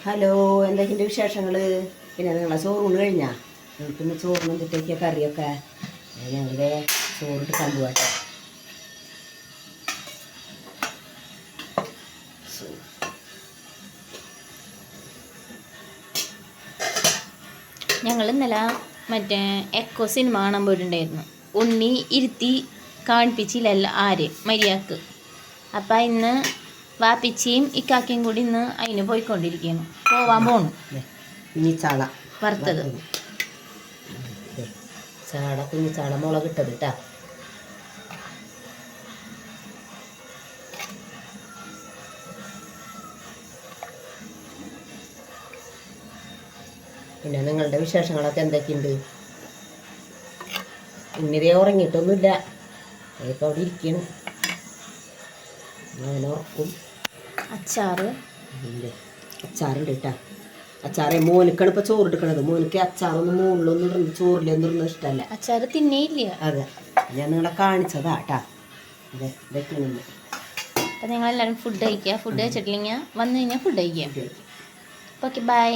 Hello, എന്തൊക്കെയുണ്ട് വിശേഷങ്ങൾ? പിന്നെ നിങ്ങളെ ചോറൂണ് കഴിഞ്ഞാൽ പിന്നെ ചോറിന് എന്തിട്ടേക്ക് കറിയൊക്കെ ഞങ്ങളുടെ ചോറിട്ട് പോകട്ടെ. ഞങ്ങൾ ഇന്നലെ മറ്റേ എക്കോ സിനിമ കാണാൻ പോയിട്ടുണ്ടായിരുന്നു. ഉണ്ണി ഇരുത്തി കാണിപ്പിച്ചില്ല മര്യാദക്ക്. അപ്പം ഇന്ന് വാപ്പിച്ചിയും ഇക്കാക്കയും കൂടി ഇന്ന് അതിന് പോയിക്കൊണ്ടിരിക്കുകയാണ്. പോണു കുഞ്ഞിച്ചാള വറുത്തത്. കുഞ്ഞിച്ചാള മുളക് ഇട്ടത് കേട്ടാ. പിന്നെ നിങ്ങളുടെ വിശേഷങ്ങളൊക്കെ എന്തൊക്കെയുണ്ട്? ഉണ്ണിതേ ഉറങ്ങിയിട്ടൊന്നുമില്ല, ഇപ്പോൾ അവിടെ ഇരിക്കണം. അങ്ങനെ ഉറക്കും. അച്ചാറുണ്ട് കേട്ടാ. അച്ചാറ് മോനിക്കാണ് ഇപ്പോൾ ചോറ് എടുക്കണത്. മോനിക്ക് അച്ചാറൊന്നും മുകളിലൊന്നും ഇടുന്നു, ചോറിലൊന്നും ഇടുന്ന ഇഷ്ടമല്ല. അച്ചാറ് തിന്നേയില്ല. അതെ, ഞാൻ നിങ്ങളെ കാണിച്ചതാ കേട്ടാ. അതെ, ഇതൊക്കെയാണ്. അപ്പം ഞങ്ങളെല്ലാവരും ഫുഡ് കഴിക്കുക. ഫുഡ് കഴിച്ചിട്ടില്ലെങ്കിൽ വന്നു കഴിഞ്ഞാൽ ഫുഡ് കഴിക്കുക. Okay, by.